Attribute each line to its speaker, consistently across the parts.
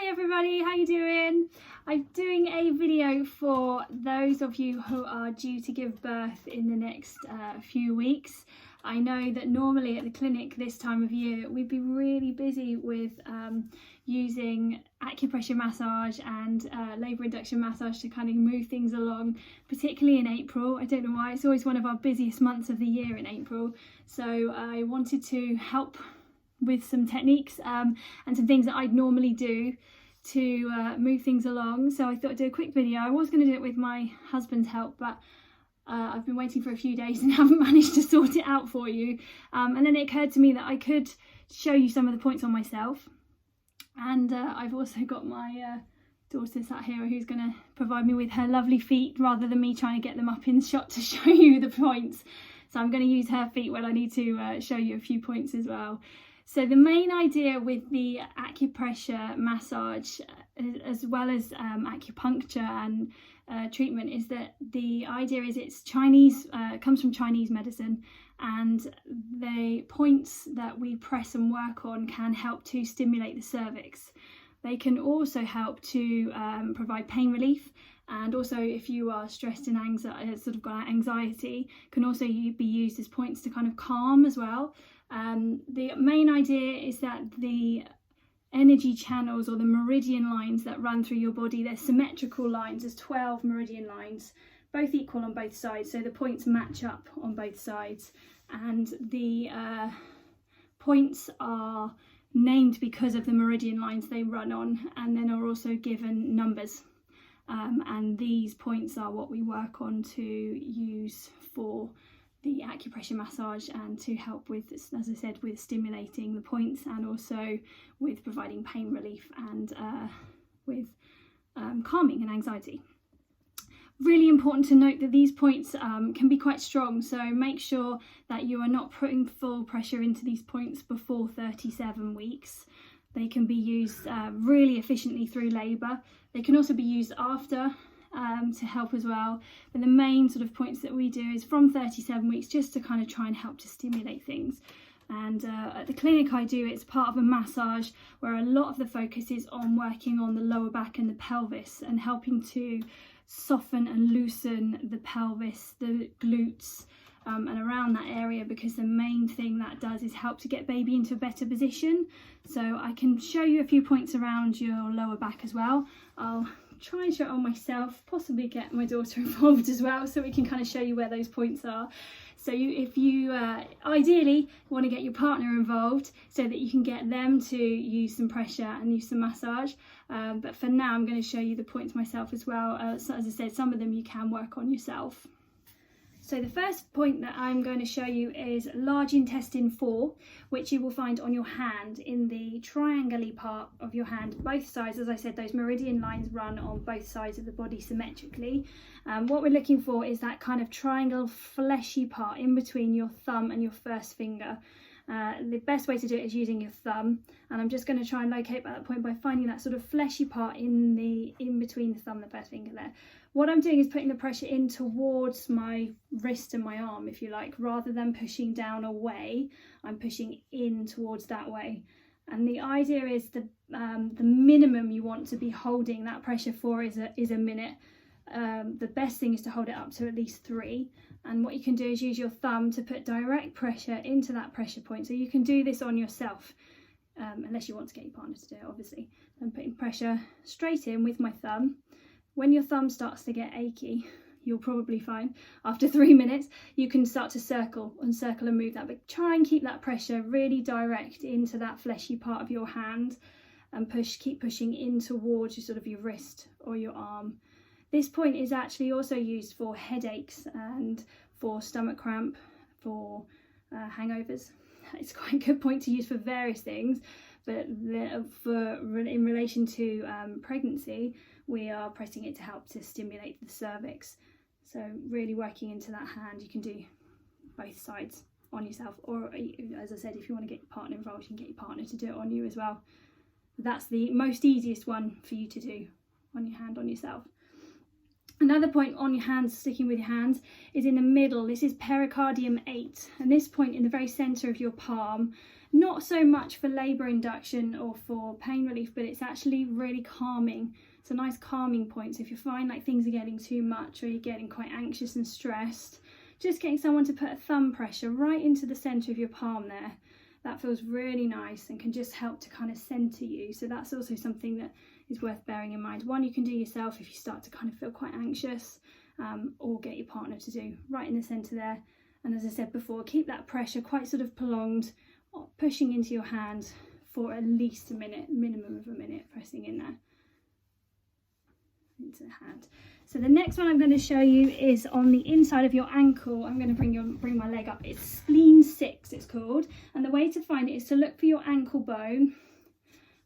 Speaker 1: Hi everybody, how you doing? I'm doing a video for those of you who are due to give birth in the next few weeks. I know that normally at the clinic this time of year we'd be really busy with using acupressure massage and labour induction massage to kind of move things along, particularly in April. I don't know why, it's always one of our busiest months of the year in April, so I wanted to help with some techniques and some things that I'd normally do to move things along. So I thought I'd do a quick video. I was going to do it with my husband's help, but I've been waiting for a few days and haven't managed to sort it out for you. And then it occurred to me that I could show you some of the points on myself. And I've also got my daughter sat here who's going to provide me with her lovely feet rather than me trying to get them up in the shot to show you the points. So I'm going to use her feet when I need to show you a few points as well. So the main idea with the acupressure massage, as well as acupuncture and treatment, is that the idea is it's Chinese, comes from Chinese medicine, and the points that we press and work on can help to stimulate the cervix. They can also help to provide pain relief, and also if you are stressed and anxiety, can also be used as points to kind of calm as well. The main idea is that the energy channels or the meridian lines that run through your body, they're symmetrical lines. There's 12 meridian lines, both equal on both sides, so the points match up on both sides, and the points are named because of the meridian lines they run on, and then are also given numbers, and these points are what we work on to use for the acupressure massage and to help with, as I said, with stimulating the points, and also with providing pain relief and with calming and anxiety. Really important to note that these points can be quite strong, so make sure that you are not putting full pressure into these points before 37 weeks. They can be used really efficiently through labour. They can also be used after to help as well, but the main sort of points that we do is from 37 weeks, just to kind of try and help to stimulate things. And at the clinic I do, it's part of a massage where a lot of the focus is on working on the lower back and the pelvis, and helping to soften and loosen the pelvis, the glutes, and around that area, because the main thing that does is help to get baby into a better position. So I can show you a few points around your lower back as well. I'll try and show it on myself, possibly get my daughter involved as well, so we can kind of show you where those points are. So if you ideally want to get your partner involved so that you can get them to use some pressure and use some massage, but for now I'm going to show you the points myself as well. So as I said, some of them you can work on yourself. So the first point that I'm going to show you is large intestine 4, which you will find on your hand, in the triangle-y part of your hand, both sides. As I said, those meridian lines run on both sides of the body symmetrically. What we're looking for is that kind of triangle fleshy part in between your thumb and your first finger. The best way to do it is using your thumb, and I'm just going to try and locate that point by finding that sort of fleshy part in between the thumb and the first finger there. What I'm doing is putting the pressure in towards my wrist and my arm, if you like, rather than pushing down away. I'm pushing in towards that way, and the idea is the minimum you want to be holding that pressure for is a minute. The best thing is to hold it up to at least 3. And what you can do is use your thumb to put direct pressure into that pressure point. So you can do this on yourself, unless you want to get your partner to do it, obviously. I'm putting pressure straight in with my thumb. When your thumb starts to get achy, you'll probably find after 3 minutes, you can start to circle and move that. But try and keep that pressure really direct into that fleshy part of your hand, and keep pushing in towards your wrist or your arm. This point is actually also used for headaches and for stomach cramp, for hangovers. It's quite a good point to use for various things, but in relation to pregnancy, we are pressing it to help to stimulate the cervix. So really working into that hand. You can do both sides on yourself, or as I said, if you want to get your partner involved, you can get your partner to do it on you as well. That's the most easiest one for you to do on your hand on yourself. Another point on your hands, sticking with your hands, is in the middle. This is pericardium 8, and this point in the very centre of your palm not so much for labour induction or for pain relief, but it's actually really calming. It's a nice calming point. So if you find like things are getting too much or you're getting quite anxious and stressed, just getting someone to put a thumb pressure right into the centre of your palm there, that feels really nice and can just help to kind of centre you. So that's also something that is worth bearing in mind. One you can do yourself if you start to kind of feel quite anxious, or get your partner to do right in the centre there. And as I said before, keep that pressure quite sort of prolonged, pushing into your hand for at least a minute, minimum of a minute, pressing in there into the hand. So the next one I'm going to show you is on the inside of your ankle. I'm going to bring my leg up. It's spleen 6 it's called, and the way to find it is to look for your ankle bone,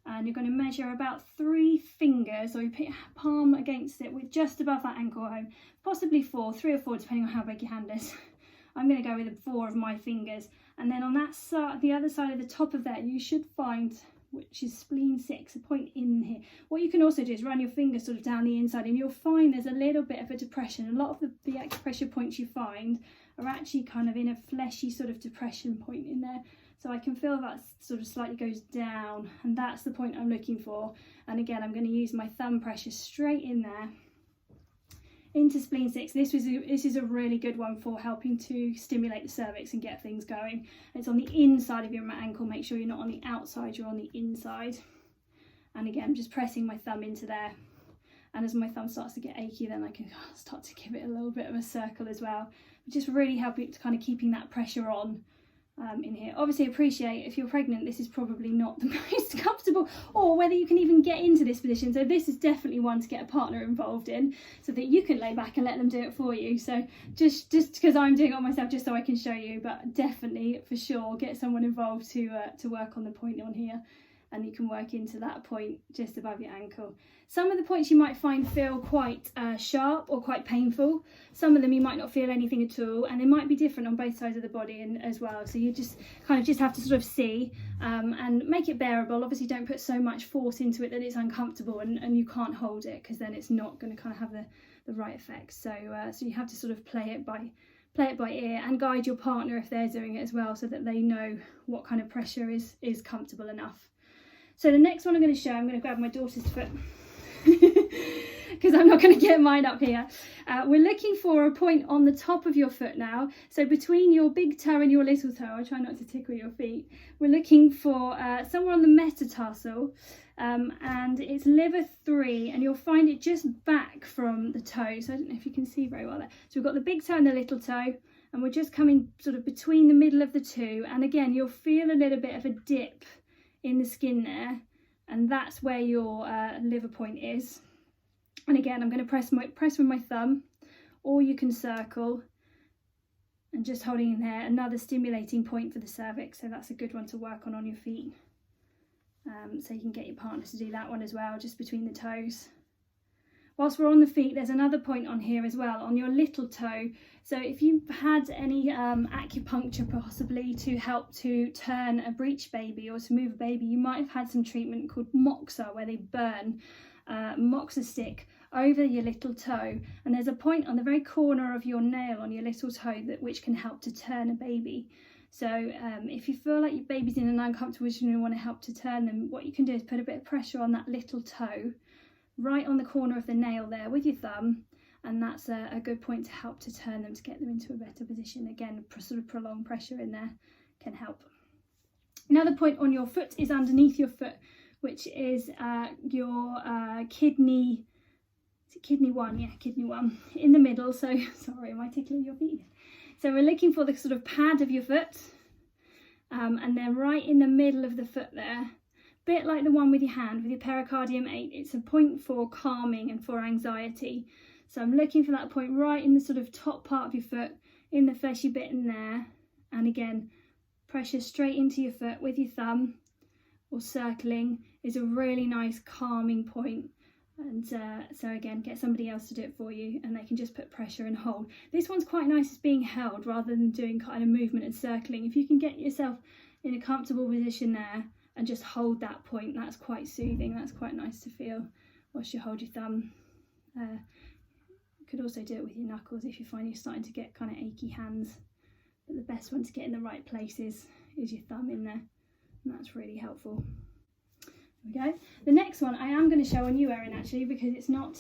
Speaker 1: and you're going to measure about 3 fingers, or you put your palm against it with just above that ankle bone, possibly 4, 3 or 4 depending on how big your hand is. I'm going to go with 4 of my fingers, and then on that side, the other side of the top of that, you should find, which is spleen 6, a point in here. What you can also do is run your fingers sort of down the inside, and you'll find there's a little bit of a depression. A lot of the acupressure points you find are actually kind of in a fleshy sort of depression point in there. So I can feel that sort of slightly goes down, and that's the point I'm looking for. And again, I'm going to use my thumb pressure straight in there into spleen 6. This is a really good one for helping to stimulate the cervix and get things going. It's on the inside of your ankle. Make sure you're not on the outside, you're on the inside. And again, I'm just pressing my thumb into there. And as my thumb starts to get achy, then I can start to give it a little bit of a circle as well. Just really helping to kind of keeping that pressure on in here. Obviously appreciate if you're pregnant, this is probably not the most comfortable, or whether you can even get into this position. So this is definitely one to get a partner involved in, so that you can lay back and let them do it for you. So just because I'm doing it on myself, just so I can show you, but definitely for sure get someone involved to work on the point on here, and you can work into that point just above your ankle. Some of the points you might find feel quite sharp or quite painful. Some of them you might not feel anything at all, and they might be different on both sides of the body and as well. So you just kind of have to sort of see and make it bearable. Obviously don't put so much force into it that it's uncomfortable and you can't hold it, because then it's not going to kind of have the right effect. So so you have to sort of play it by ear, and guide your partner if they're doing it as well, so that they know what kind of pressure is comfortable enough. So the next one I'm going to show, I'm going to grab my daughter's foot because I'm not going to get mine up here. We're looking for a point on the top of your foot now. So between your big toe and your little toe, I'll try not to tickle your feet. We're looking for somewhere on the metatarsal, and it's liver 3, and you'll find it just back from the toe. So I don't know if you can see very well there. So we've got the big toe and the little toe, and we're just coming sort of between the middle of the two. And again, you'll feel a little bit of a dip in the skin there, and that's where your liver point is. And again, I'm going to press with my thumb, or you can circle, and just holding in there, another stimulating point for the cervix. So that's a good one to work on your feet. So you can get your partner to do that one as well, just between the toes. Whilst we're on the feet, there's another point on here as well, on your little toe. So if you've had any acupuncture possibly to help to turn a breech baby or to move a baby, you might have had some treatment called moxa, where they burn moxa stick over your little toe. And there's a point on the very corner of your nail on your little toe which can help to turn a baby. So if you feel like your baby's in an uncomfortable position and you want to help to turn them, what you can do is put a bit of pressure on that little toe, right on the corner of the nail there with your thumb, and that's a good point to help to turn them, to get them into a better position. Again, sort of prolonged pressure in there can help. Another point on your foot is underneath your foot, which is your kidney. Is it kidney 1? Yeah, kidney 1 in the middle. So sorry, am I tickling your feet? So we're looking for the sort of pad of your foot, and then right in the middle of the foot there, bit like the one with your hand, with your pericardium 8, it's a point for calming and for anxiety. So I'm looking for that point right in the sort of top part of your foot, in the fleshy bit in there. And again, pressure straight into your foot with your thumb, or circling is a really nice calming point. And so again, get somebody else to do it for you, and they can just put pressure and hold. This one's quite nice as being held rather than doing kind of movement and circling. If you can get yourself in a comfortable position there and just hold that point, that's quite soothing. That's quite nice to feel whilst you hold your thumb. You could also do it with your knuckles if you find you're starting to get kind of achy hands. But the best one to get in the right places is your thumb in there. and that's really helpful. There we go. The next one I am going to show on you, Erin, actually, because it's not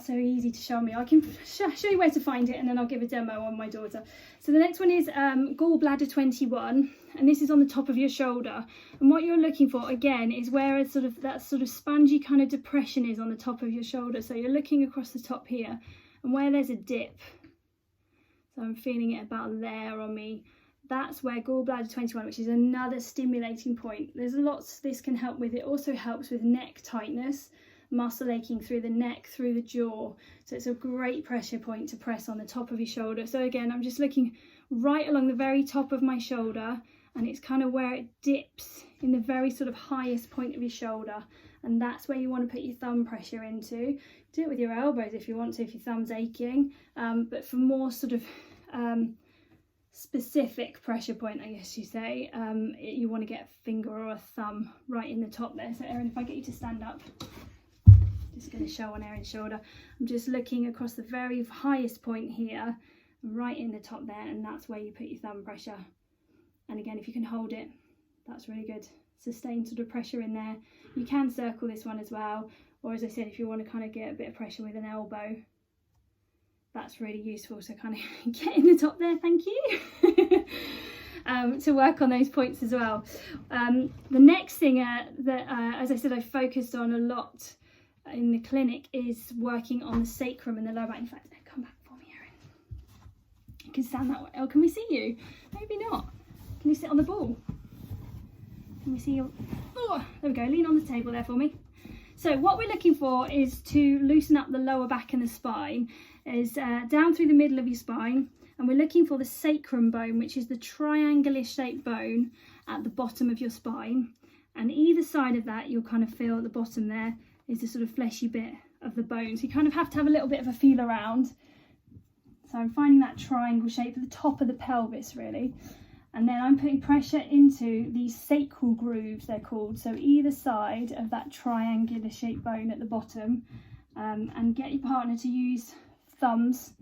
Speaker 1: so easy to show me. I can show you where to find it, and then I'll give a demo on my daughter. So the next one is gallbladder 21, and this is on the top of your shoulder. And what you're looking for, again, is where that sort of spongy kind of depression is on the top of your shoulder. So you're looking across the top here, and where there's a dip, so I'm feeling it about there on me, that's where gallbladder 21, which is another stimulating point. There's lots this can help with. It also helps with neck tightness, muscle aching through the neck, through the jaw. So it's a great pressure point to press on the top of your shoulder. So again, I'm just looking right along the very top of my shoulder, and it's kind of where it dips in the very sort of highest point of your shoulder. And that's where you want to put your thumb pressure into. Do it with your elbows if you want to, if your thumb's aching. But for more sort of specific pressure point, I guess you say, you want to get a finger or a thumb right in the top there. So Erin, if I get you to stand up, just going to show on Erin's shoulder, I'm just looking across the very highest point here, right in the top there, and that's where you put your thumb pressure. And again, if you can hold it, that's really good. Sustained sort of pressure in there. You can circle this one as well, or as I said, if you want to kind of get a bit of pressure with an elbow, that's really useful. So kind of get in the top there, thank you. To work on those points as well. The next thing that as I said, I focused on a lot in the clinic is working on the sacrum and the lower back. In fact, come back for me, Erin. You can stand that way. Oh, can we see you? Maybe not. Can you sit on the ball? Can we see you? Oh, there we go. Lean on the table there for me. So what we're looking for is to loosen up the lower back and the spine, is down through the middle of your spine, and we're looking for the sacrum bone, which is the triangular shaped bone at the bottom of your spine. And either side of that, you'll kind of feel at the bottom there is the sort of fleshy bit of the bone. So you kind of have to have a little bit of a feel around. So I'm finding that triangle shape at the top of the pelvis, really. And then I'm putting pressure into these sacral grooves, they're called. So either side of that triangular shaped bone at the bottom, and get your partner to use thumbs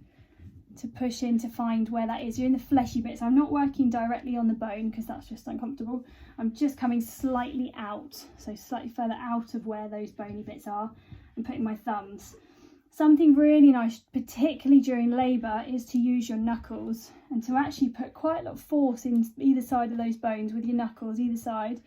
Speaker 1: to push in to find where that is. You're in the fleshy bits. I'm not working directly on the bone because that's just uncomfortable. I'm just coming slightly out, so slightly further out of where those bony bits are, and putting my thumbs. Something really nice, particularly during labour, is to use your knuckles and to actually put quite a lot of force in either side of those bones with your knuckles, either side.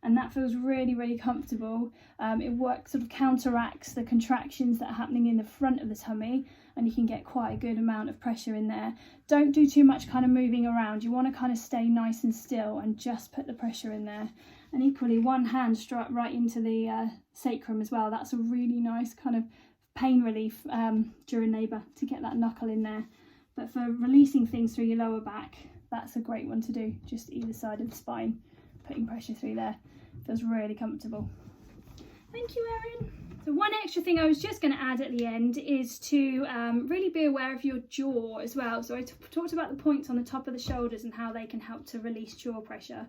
Speaker 1: And that feels really, really comfortable. It works, sort of counteracts the contractions that are happening in the front of the tummy, and you can get quite a good amount of pressure in there. Don't do too much kind of moving around. You want to kind of stay nice and still and just put the pressure in there. And equally, one hand straight right into the sacrum as well. That's a really nice kind of pain relief during labour, to get that knuckle in there. But for releasing things through your lower back, that's a great one to do, just either side of the spine, putting pressure through there. Feels really comfortable. Thank you, Erin. So one extra thing I was just going to add at the end is to really be aware of your jaw as well. So I talked about the points on the top of the shoulders and how they can help to release jaw pressure.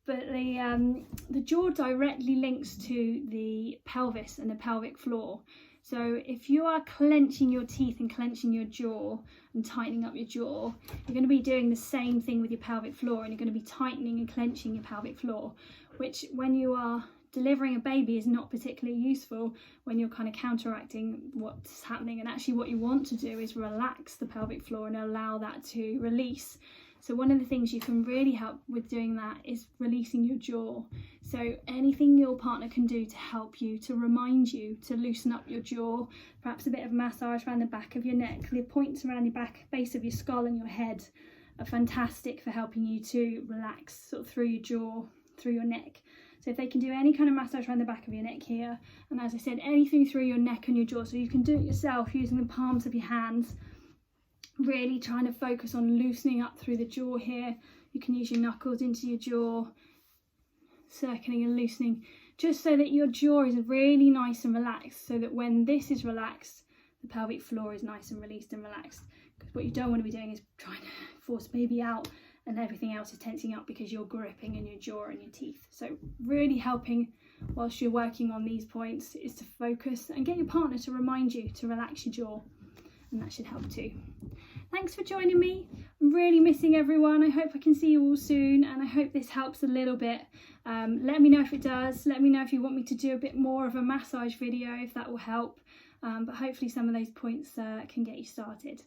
Speaker 1: But the jaw directly links to the pelvis and the pelvic floor. So if you are clenching your teeth and clenching your jaw and tightening up your jaw, you're going to be doing the same thing with your pelvic floor, and you're going to be tightening and clenching your pelvic floor, which when you are delivering a baby is not particularly useful when you're kind of counteracting what's happening. And actually what you want to do is relax the pelvic floor and allow that to release. So one of the things you can really help with doing that is releasing your jaw. So anything your partner can do to help you, to remind you to loosen up your jaw, perhaps a bit of massage around the back of your neck. The points around your back, base of your skull and your head are fantastic for helping you to relax sort of through your jaw, through your neck. So if they can do any kind of massage around the back of your neck here, and as I said, anything through your neck and your jaw, so you can do it yourself using the palms of your hands, really trying to focus on loosening up through the jaw here. You can use your knuckles into your jaw, circling and loosening, just so that your jaw is really nice and relaxed, so that when this is relaxed, the pelvic floor is nice and released and relaxed. Because what you don't want to be doing is trying to force baby out and everything else is tensing up because you're gripping in your jaw and your teeth. So really helping whilst you're working on these points is to focus and get your partner to remind you to relax your jaw, and that should help too. thanks for joining me. I'm really missing everyone. I hope I can see you all soon, and I hope this helps a little bit. Let me know if it does. Let me know if you want me to do a bit more of a massage video, if that will help. But hopefully some of those points can get you started.